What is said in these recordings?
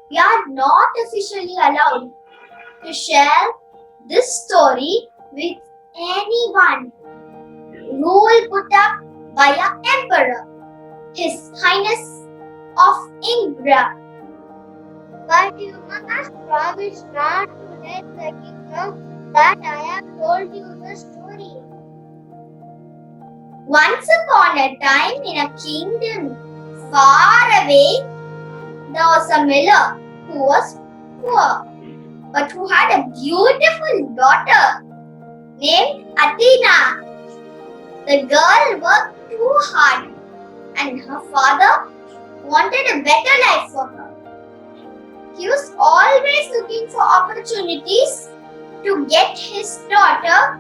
we are not officially allowed to share this story with anyone. Rule put up by our emperor, His Highness of India. But you must promise not to let the king know that I have told you the story. Once upon a time, in a kingdom far away, there was a miller who was poor, but who had a beautiful daughter named Athena. The girl worked too hard, and her father wanted a better life for her. He was always looking for opportunities to get his daughter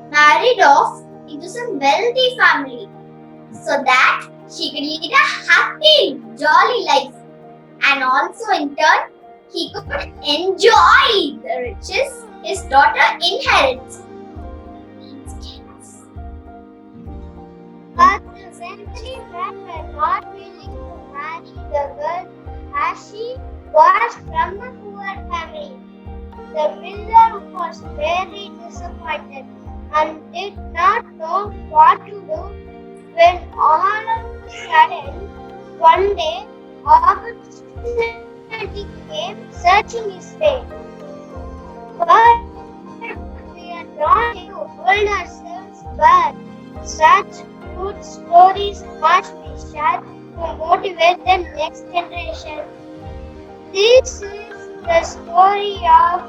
married off into some wealthy family so that she could lead a happy, jolly life, and also in turn he could enjoy the riches his daughter inherits. But the wealthy men were not willing to marry the girl as she was from a poor family. The miller was very disappointed and did not know what to do when all of a sudden one day opportunity came searching his way. But we are not to hold ourselves back. Such good stories must be shared to motivate the next generation. This is the story of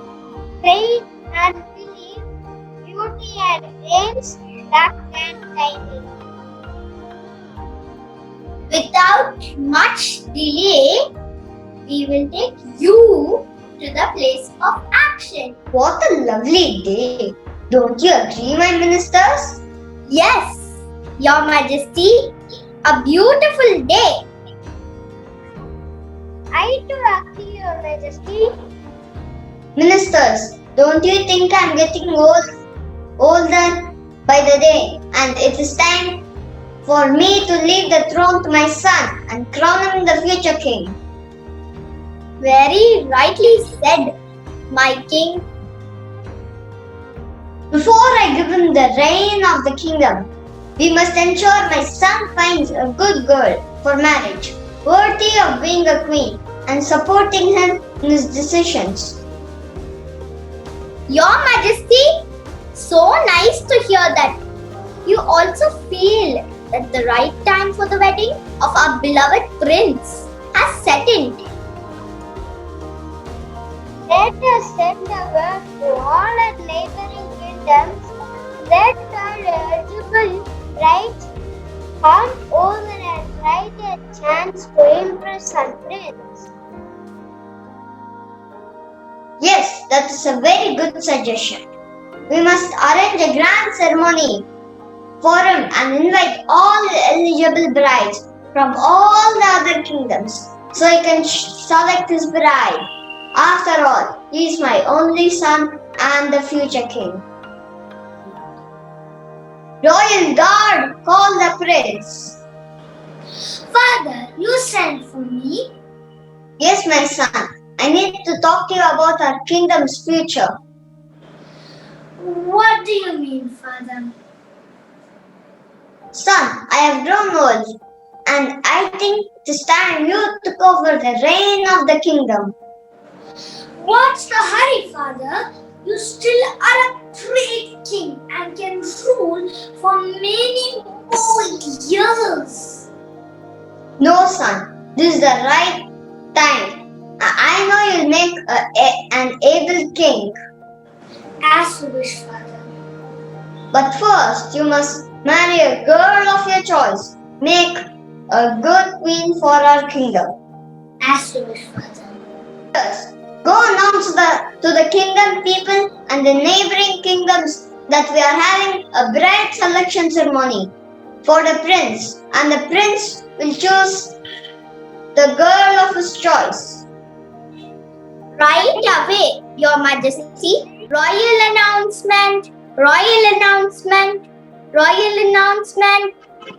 faith and belief, beauty and brains, luck and timing. Without much delay, we will take you to the place of action. What a lovely day! Don't you agree, my ministers? Yes, Your Majesty, a beautiful day. I too agree, Your Majesty. Ministers, don't you think I'm getting older by the day, and it is time for me to leave the throne to my son and crown him the future king? Very rightly said, my king. Before I give him the reign of the kingdom, we must ensure my son finds a good girl for marriage, worthy of being a queen, and supporting him in his decisions. Your Majesty, so nice to hear that. You also feel that the right time for the wedding of our beloved prince has set in. Let us send a word to all our neighboring kingdoms that are eligible, right? Come over and try their chance to impress our prince. Yes, that is a very good suggestion. We must arrange a grand ceremony for him and invite all eligible brides from all the other kingdoms so he can select his bride. After all, he is my only son and the future king. Royal Guard, call the prince. Father, you sent for me? Yes, my son. I need to talk to you about our kingdom's future. What do you mean, Father? Son, I have grown old, and I think it is time you took over the reign of the kingdom. What's the hurry, Father? You still are a great king and can rule for many more years. No, son, this is the right time. I know you'll make an able king. As you wish, Father. But first, you must marry a girl of your choice. Make a good queen for our kingdom. As you wish, Father. Yes. Go announce to the kingdom people and the neighboring kingdoms that we are having a bride selection ceremony for the prince, and the prince will choose the girl of his choice. Right away, Your Majesty. Royal announcement, royal announcement, royal announcement.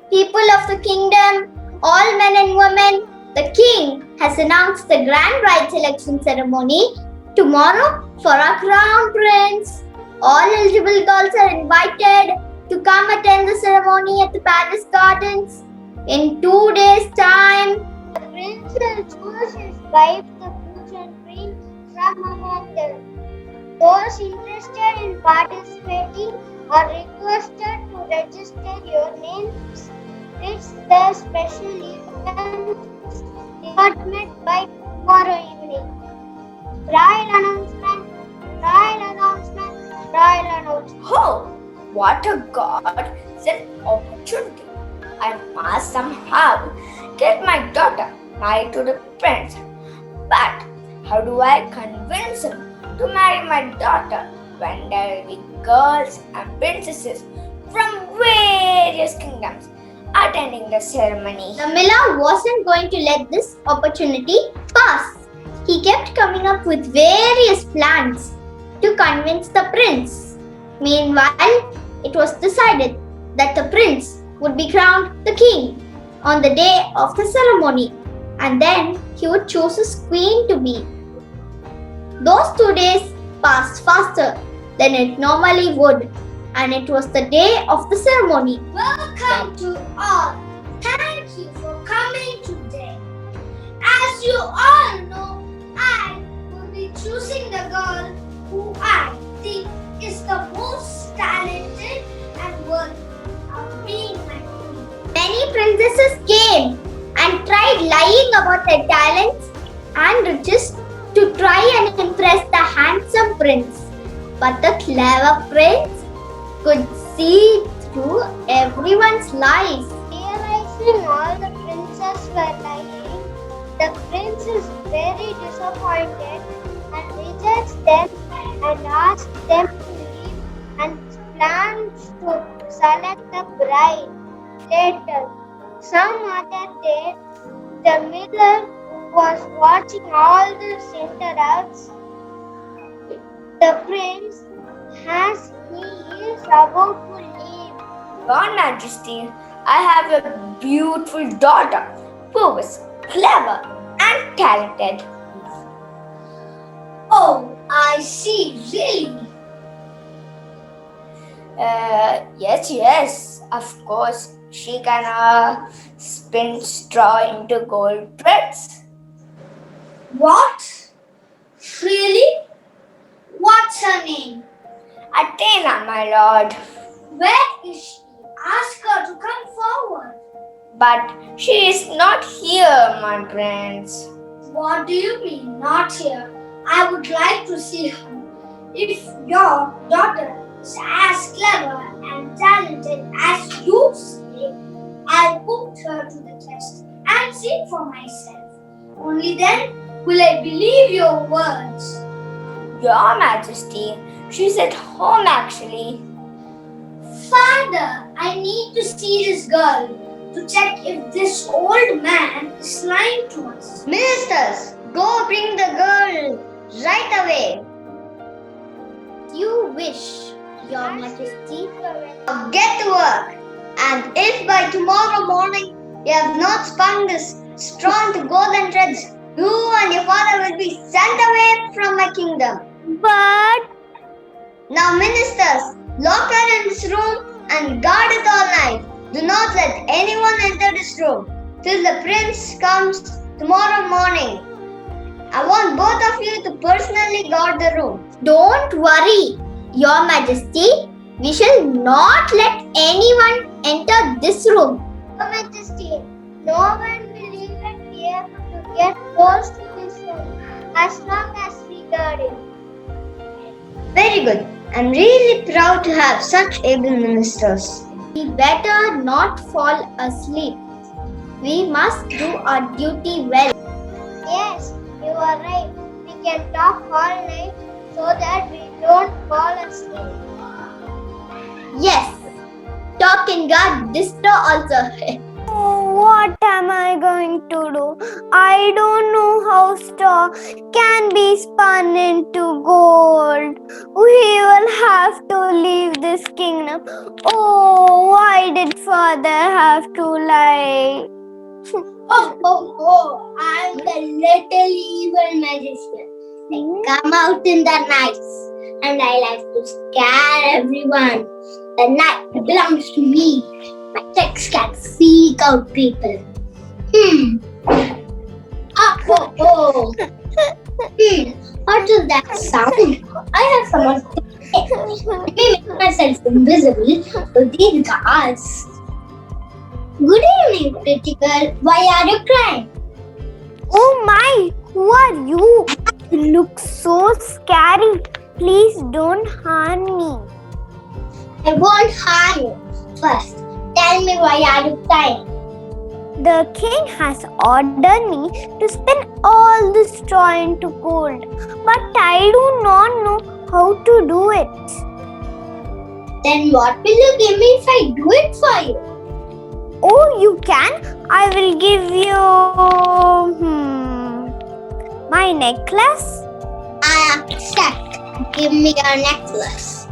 People of the kingdom, all men and women, The king has announced the grand bride selection ceremony tomorrow for our crown prince. All eligible girls are invited to come attend the ceremony at the palace gardens in 2 days' time. The prince will choose his wife, the future queen, from among them. Those interested in participating are requested to register your names with the special events department by tomorrow evening. Royal announcement, royal announcement, royal announcement. Oh, what a godsend opportunity. I must somehow get my daughter married to the prince. But how do I convince him to marry my daughter when there will be girls and princesses from various kingdoms attending the ceremony? The miller wasn't going to let this opportunity pass. He kept coming up with various plans to convince the prince. Meanwhile, it was decided that the prince would be crowned the king on the day of the ceremony, and then he would choose his queen to be. Those 2 days passed faster than it normally would, and it was the day of the ceremony. Welcome to all. Thank you for coming today. As you all know, I will be choosing the girl who I think is the most talented and worthy of being my queen. Many princesses came and tried lying about their talents and riches to try and impress the handsome prince. But the clever prince could see through everyone's lies. Realizing all the princes were lying, the prince is very disappointed and rejects them and asks them to leave and plans to select a bride later. Some other day, the miller was watching all the interacts. The prince, as he is about to leave, Your Majesty, I have a beautiful daughter who is clever and talented. oh, I see, really. Yes, of course. She can spin straw into gold threads. What? Really? What's her name? Athena, my lord. Where is she? Ask her to come forward. But she is not here, my prince. What do you mean, not here? I would like to see her. If your daughter is as clever and talented as you say, I'll put her to the test and see for myself. Only then will I believe your words. Your Majesty, she's at home actually. Father, I need to see this girl to check if this old man is lying to us. Ministers, go bring the girl right away. You wish, Your Majesty. Now get to work. And if by tomorrow morning you have not spun this straw into golden threads, you and your father will be sent away from my kingdom. But Now, ministers, lock her in this room and guard it all night. Do not let anyone enter this room till the prince comes tomorrow morning. I want both of you to personally guard the room. don't worry, Your Majesty. We shall not let anyone enter this room. Your Majesty, no one will even be able to get close to this room as long as we guard it. Very good. I'm really proud to have such able ministers. We better not fall asleep. We must do our duty well. Yes, you are right. We can talk all night so that we don't fall asleep. Yes, talk and guard this door also. What am I going to do? I don't know how straw can be spun into gold. We will have to leave this kingdom. Oh, why did father have to lie? Oh, I'm the little evil magician. I come out in the nights and I like to scare everyone. The night belongs to me. My tricks can freak out people. What is that sound? I have someone to let me make myself invisible to these guards. Good evening, pretty girl. Why are you crying? Oh my, who are you? You look so scary. Please don't harm me. I won't harm you. First, tell me why are you crying? The king has ordered me to spin all the straw into gold, but I do not know how to do it. Then what will you give me if I do it for you? Oh, you can? I will give you my necklace. I accept. Give me your necklace.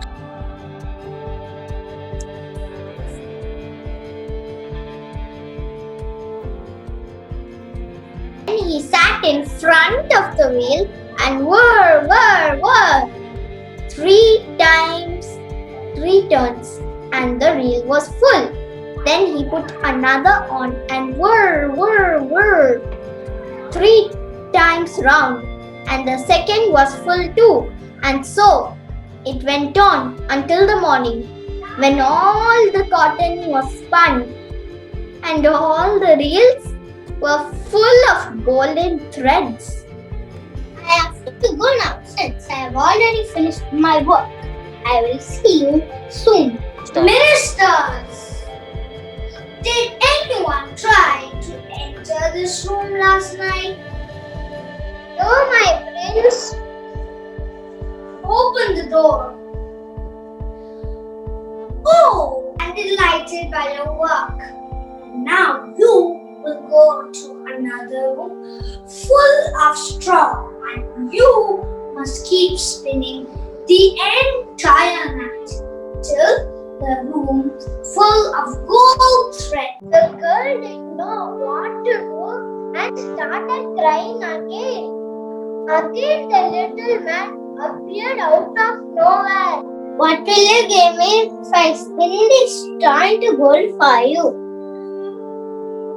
Then he sat in front of the wheel and whir. 3 times, 3 turns, and the reel was full. Then he put another on and whir. 3 times round, and the second was full too. And so it went on until the morning, when all the cotton was spun and all the reels were full of golden threads. I have to go now since I have already finished my work. I will see you soon. Ministers! Did anyone try to enter this room last night? No, my prince. Open the door. Oh, and delighted by your work. Now you will go to another room full of straw, and you must keep spinning the entire night till the room full of gold thread. The girl didn't know what to do and started crying again. Again the little man appeared out of nowhere. What will you give me if I spin this straw into gold for you?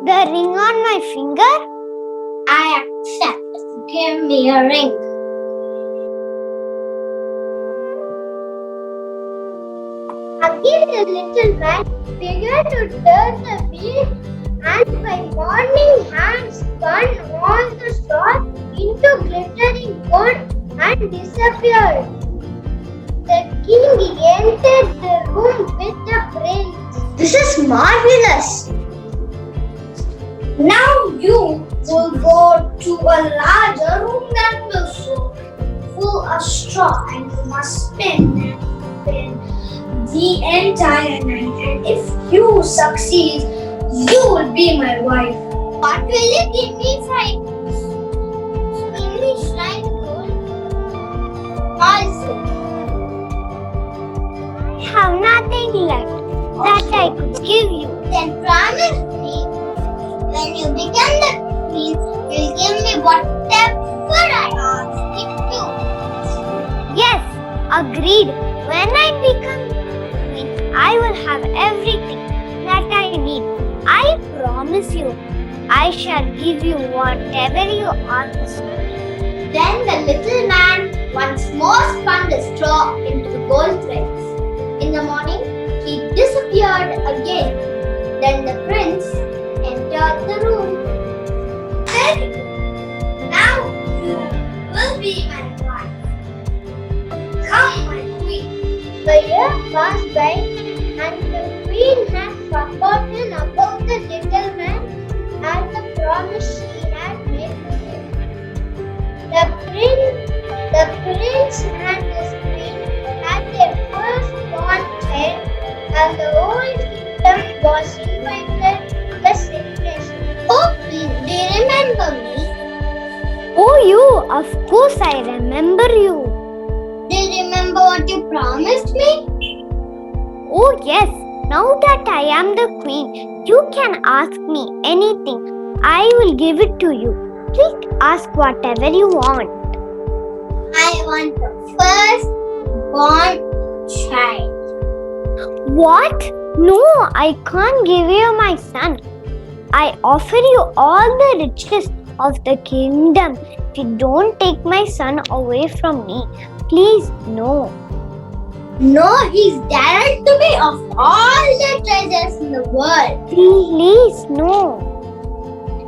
The ring on my finger? I accept. Give me a ring. Again the little man began to turn the wheel, and by morning had spun all the straw into glittering gold and disappeared. The king entered the room with the prince. This is marvelous. Now you will go to a larger room that will so full of straw, and you must spin the entire night. And if you succeed, you will be my wife. What will you give me if I spin the shrine gold? Also, I have nothing left that I could give you. then promise me, when you become the queen, you'll give me whatever I ask you to. Yes, agreed. When I become queen, I will have everything that I need. I promise you, I shall give you whatever you ask. Then the little man once more spun the straw into the gold threads. In the morning, he disappeared again. Then the prince entered the room. Very good. Now you will be my wife. Come, my queen. The year passed by, and the queen had forgotten about the little man and the promise she had made to him. The prince and his queen had their firstborn child, and the whole kingdom was invited to the celebration. Oh, queen, do you remember me? Oh, you? Of course I remember you. Do you remember what you promised me? Oh, yes. Now that I am the queen, you can ask me anything. I will give it to you. Please ask whatever you want. I want the first-born child. What? No, I can't give you my son. I offer you all the riches of the kingdom if you don't take my son away from me. Please, no. No, he's dearer to me of all the treasures in the world. Please, no.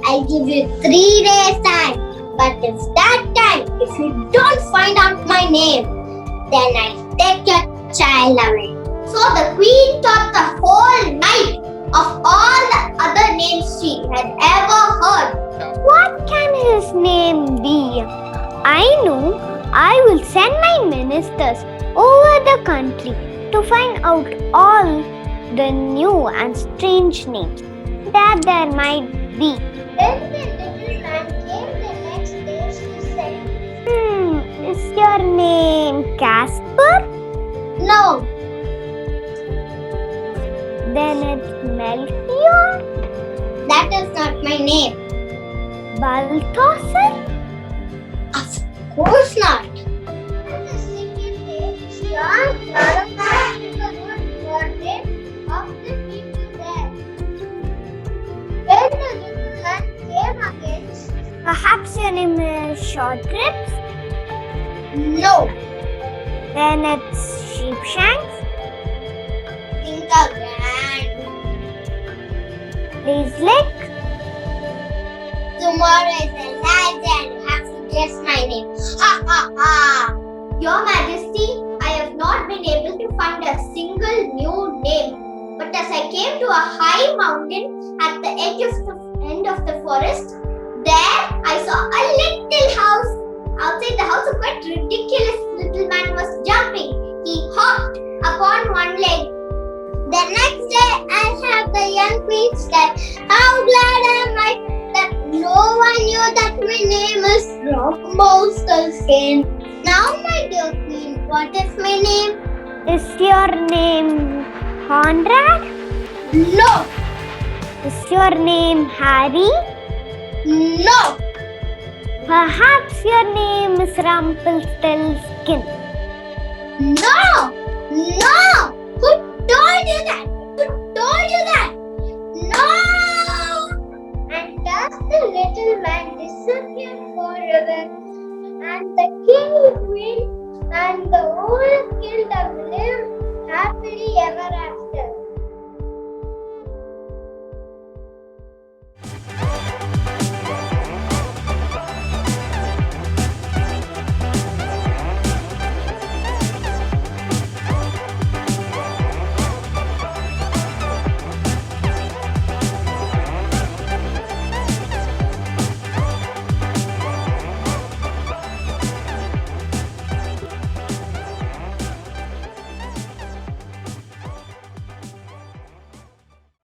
I'll give you 3 days time. But if that time, if you don't find out my name, then I'll take your child away. So the queen thought the whole night of all the other names she had ever heard. What can his name be? I know. I will send my ministers over the country to find out all the new and strange names that there might be. When the little man came the next day, she said, Is your name Casper? No, Then it's Melchior? that is not my name. Balthasar? Of course not. on the second day, she asked Pranav to the good birthday of the people there. When the little man came again, she Perhaps your name is Short Ribs? No, Then it's Sheepshanks? think again. Lazy Leg? Tomorrow is the last day and you have to guess my name. Ha ha ha! Your Majesty, I have not been able to find a single new name. But as I came to a high mountain at the end of the forest, there I saw a little house. Outside the house, a quite ridiculous little man was jumping. He hopped upon one leg. The next day, I have the young queen said, "How glad am I that no one knew that my name is Rumplestiltskin. Now, my dear queen, what is my name?" Is your name Conrad? No, Is your name Harry? no, Perhaps your name is Rumpelstiltskin. no.